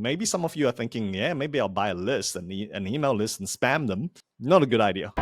Maybe some of you are thinking, yeah, maybe I'll buy a list, an email list, and spam them. Not a good idea.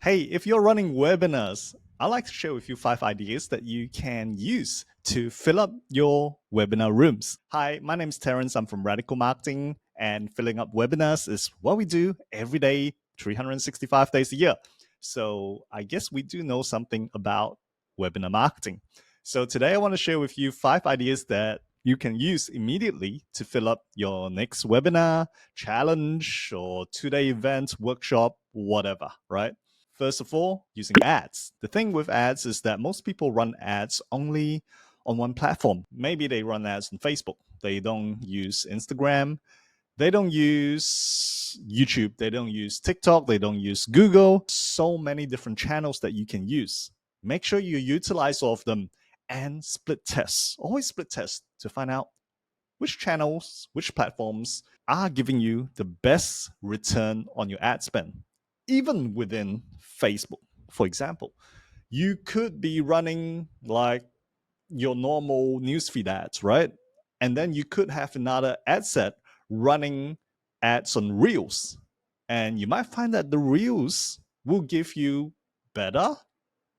Hey, if you're running webinars, I'd like to share with you 5 ideas that you can use to fill up your webinar rooms. Hi, my name is Terrence. I'm from Radical Marketing, and filling up webinars is what we do every day, 365 days a year. So I guess we do know something about webinar marketing. So today I want to share with you 5 ideas that you can use immediately to fill up your next webinar, challenge, or 2-day event, workshop, whatever, right? First of all, using ads. The thing with ads is that most people run ads only on one platform. Maybe they run ads on Facebook. They don't use Instagram. They don't use YouTube. They don't use TikTok. They don't use Google. So many different channels that you can use. Make sure you utilize all of them and split tests. Always split tests to find out which channels, which platforms are giving you the best return on your ad spend. Even within Facebook, for example, you could be running like your normal newsfeed ads, right? And then you could have another ad set running ads on Reels. And you might find that the Reels will give you better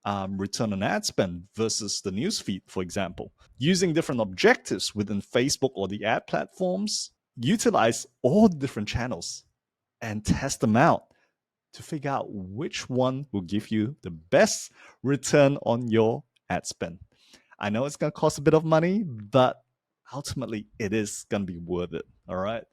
return on ad spend versus the newsfeed, for example. Using different objectives within Facebook or the ad platforms, utilize all the different channels and test them out to figure out which one will give you the best return on your ad spend. I know it's going to cost a bit of money, but ultimately it is going to be worth it. All right.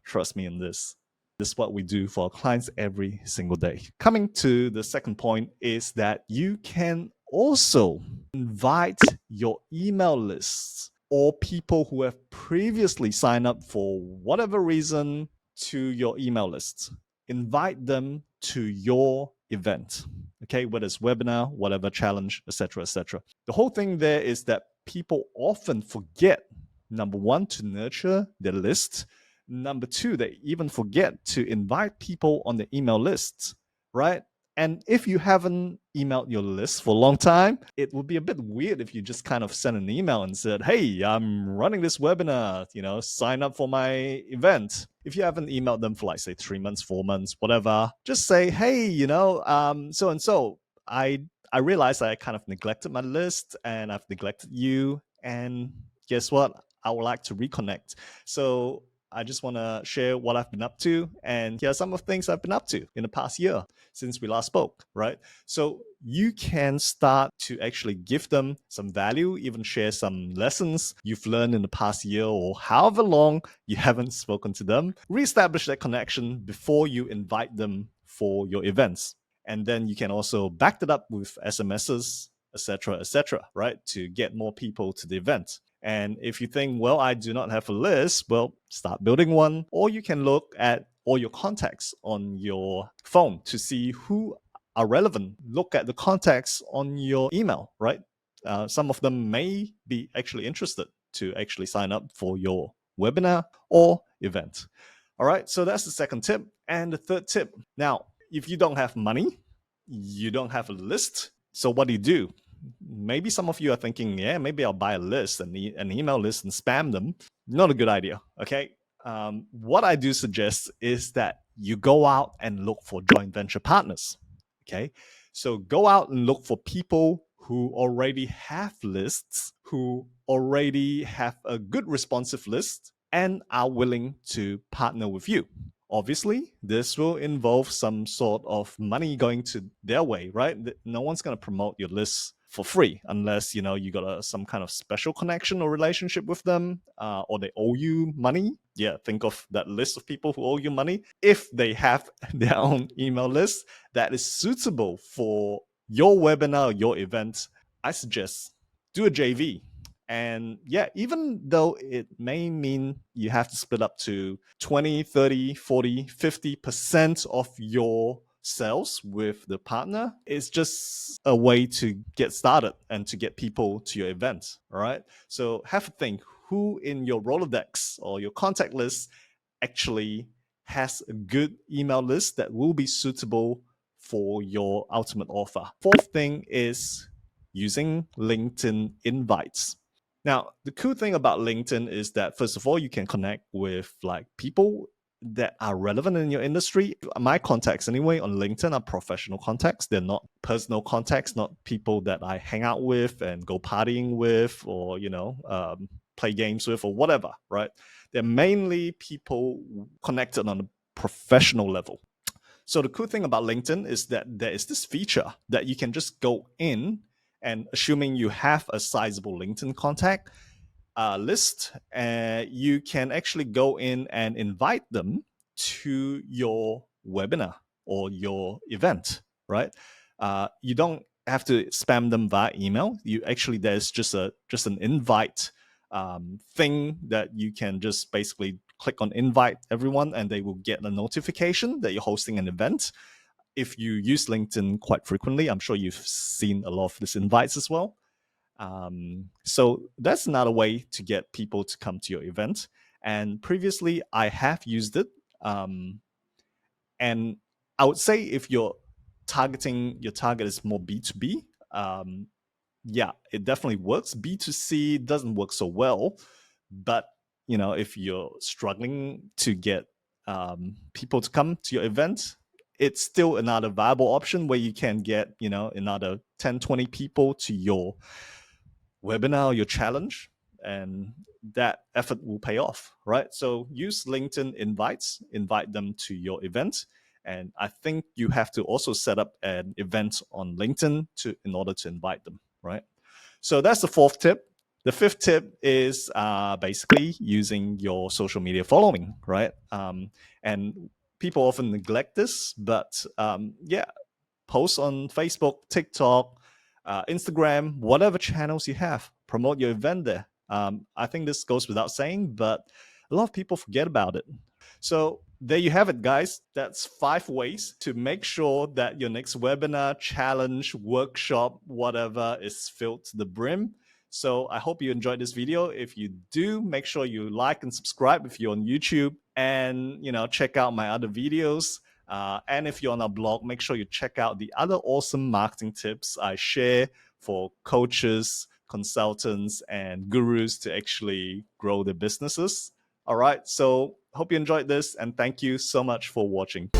Trust me in this. This is what we do for our clients every single day. Coming to the second point is that you can also invite your email lists or people who have previously signed up for whatever reason to your email lists. Invite them to your event, okay, whether it's webinar, whatever, challenge, etc., etc. The whole thing there is that people often forget, number one, to nurture their list. Number two, they even forget to invite people on the email lists, right? And if you haven't emailed your list for a long time, it would be a bit weird if you just kind of sent an email and said, hey, I'm running this webinar, sign up for my event. If you haven't emailed them for like, say, 3 months, 4 months, whatever, just say, hey, so-and-so, I realized I kind of neglected my list and I've neglected you. And guess what? I would like to reconnect. So I just want to share what I've been up to. And here are some of the things I've been up to in the past year since we last spoke, right? So you can start to actually give them some value, even share some lessons you've learned in the past year or however long you haven't spoken to them. Reestablish that connection before you invite them for your events. And then you can also back that up with SMSs, etc., right? To get more people to the event. And if you think, well, I do not have a list, well, start building one. Or you can look at all your contacts on your phone to see who are relevant. Look at the contacts on your email, right? Some of them may be actually interested to actually sign up for your webinar or event. All right, so that's the second tip. And the third tip. Now, if you don't have money, you don't have a list, so what do? Maybe some of you are thinking, yeah, maybe I'll buy a list, an email list, and spam them. Not a good idea, okay? What I do suggest is that you go out and look for joint venture partners, okay? So go out and look for people who already have lists, who already have a good responsive list, and are willing to partner with you. Obviously, this will involve some sort of money going to their way, right? No one's going to promote your list for free unless you got some kind of special connection or relationship with them, or they owe you money. Yeah, think of that list of people who owe you money. If they have their own email list that is suitable for your webinar, your event, I suggest do a JV. And yeah, even though it may mean you have to split up to 20, 30, 40, 50% of your sales with the partner, it's just a way to get started and to get people to your event. All right. So have a think who in your Rolodex or your contact list actually has a good email list that will be suitable for your ultimate offer. Fourth thing is using LinkedIn invites. Now, the cool thing about LinkedIn is that, first of all, you can connect with like people that are relevant in your industry. My contacts, anyway, on LinkedIn are professional contacts. They're not personal contacts, not people that I hang out with and go partying with, or play games with, or whatever. Right? They're mainly people connected on a professional level. So the cool thing about LinkedIn is that there is this feature that you can just go in, and assuming you have a sizable LinkedIn contact list, you can actually go in and invite them to your webinar or your event, right? You don't have to spam them via email. There's just an invite thing that you can just basically click on invite everyone, and they will get a notification that you're hosting an event. If you use LinkedIn quite frequently, I'm sure you've seen a lot of these invites as well. So that's another way to get people to come to your event. And previously, I have used it. And I would say if your target is more B2B, yeah, it definitely works. B2C doesn't work so well, but if you're struggling to get people to come to your event, it's still another viable option where you can get another 10-20 people to your webinar, your challenge, and that effort will pay off, right? So use LinkedIn invites, invite them to your event. And I think you have to also set up an event on LinkedIn in order to invite them, right? So that's the fourth tip. The fifth tip is basically using your social media following, right? And people often neglect this, but yeah, post on Facebook, TikTok, Instagram, whatever channels you have, promote your event there. I think this goes without saying, but a lot of people forget about it. So there you have it, guys. That's 5 ways to make sure that your next webinar, challenge, workshop, whatever is filled to the brim. So I hope you enjoyed this video. If you do, make sure you like and subscribe if you're on YouTube, and check out my other videos. And if you're on our blog, make sure you check out the other awesome marketing tips I share for coaches, consultants, and gurus to actually grow their businesses. All right, so hope you enjoyed this, and thank you so much for watching.